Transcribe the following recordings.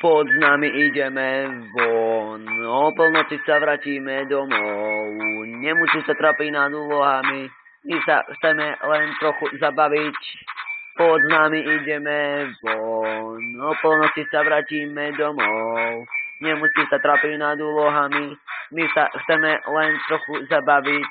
Pod nami ideme von, o polnoci sa vrátime domov. Nemusí sa trápiť nad úlohami, my sa chceme len trochu zabaviť. Pod nami ideme von, o polnoci sa vrátime domov. Nemusí sa trápiť nad úlohami, my sa chceme len trochu zabaviť.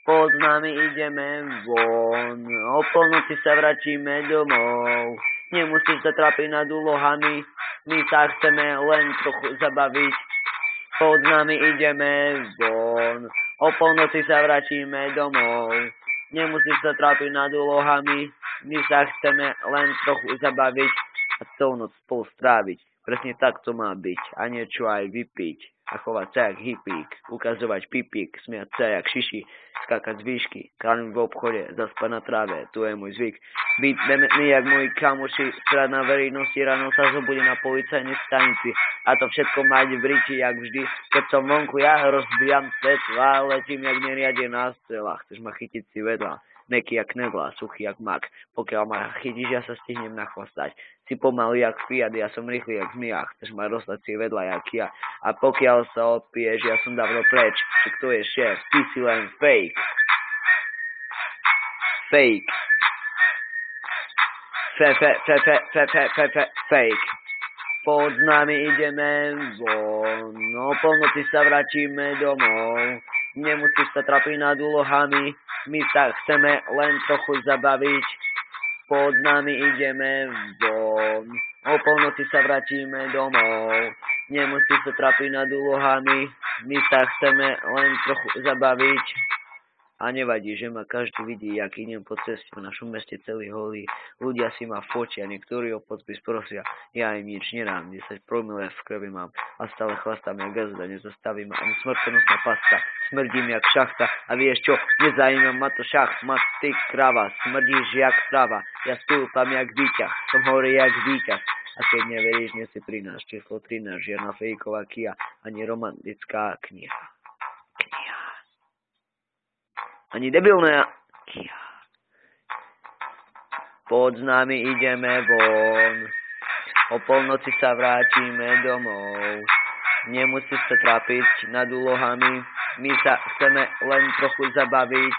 Pod nami ideme von, o polnoci sa vrátime domov. Nemusí sa trápiť nad úlohami, my sa chceme len trochu zabaviť. Pod nami ideme von, o polnoci sa vrátime domov. Nemusí sa trápiť nad úlohami, my sa chceme len trochu zabaviť a celú noc spolu stráviť. Presne tak to má byť a niečo aj vypiť. A chovať sa jak hippík, ukazovať pipík, smiať sa jak šiši, skákať z výšky, kránuť v obchode, zaspať na tráve, tu je môj zvyk. Byť demetný jak moji kamoši, strať na verejnosti, ráno sa zobudím na policajnej stanici. A to všetko mať v ríči, jak vždy, keď som vonku, ja rozbijam svetla, letím jak neriadená strela. Chceš ma chytiť si vedľa, meký jak knedla, suchý jak mak. Pokiaľ ma chytíš, ja sa stihnem nachvastať. Si pomalý jak Fiat, ja som rýchly jak zmia. Chceš ma dostať si vedľa jak ja. A pokiaľ sa odpiješ, ja som dávno preč. Či kto je šéf, ty si len fake. Fake. Fake. Pod nami ideme von, o polnoci sa vrátime domov. Nemusíš sa trápiť nad úlohami, my sa chceme len trochu zabaviť. Pod nami ideme von, o polnoci sa vrátime domov. Nemusíš sa trápiť nad úlohami, my sa chceme len trochu zabaviť. A nevadí, že ma každý vidí, jak idem po ceste v našom meste celý holý. Ľudia si ma fotia, niektorí o podpis prosia. Ja im nič nedám, 10 promile v krvi mám. A stále chlastám jak gazda, nezastavím ani smrtonosná pasta. Smrdím jak šachta a vieš čo, nezajímam ma to šachmat, ty krava. Smrdíš jak strava, ja stúpam jak výťah, som hore jak víťaz. A keď neveríš, nie si pri nás, číslo 13, žiadna fejková Kia, ani romantická kniha. Ani debilná Kia. Pod nami ideme von, o polnoci sa vrátime domov. Nemusíš sa trápiť nad úlohami, my sa chceme len trochu zabaviť.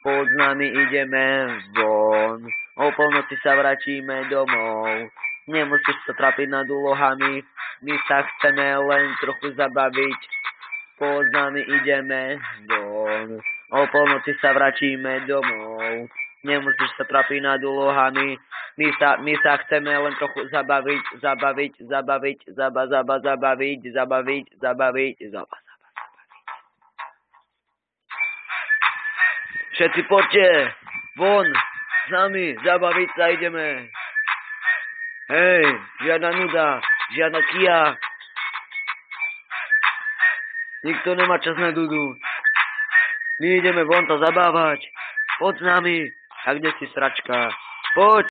Pod nami ideme von, o polnoci sa vrátime domov. Nemusíš sa trápiť nad úlohami, my sa chceme len trochu zabaviť. Pod nami ideme von, o polnoci sa vrátime domov. Nemusíš sa trápiť nad úlohami, my sa chceme len trochu zabaviť. Všetci poďte, von, s nami, zabaviť sa ideme. Hej, žiadna nuda, žiadna Kia. Nikto nemá čas na dudu. My ideme von to zabávať. Poď s nami. A kde si sračka? Poď.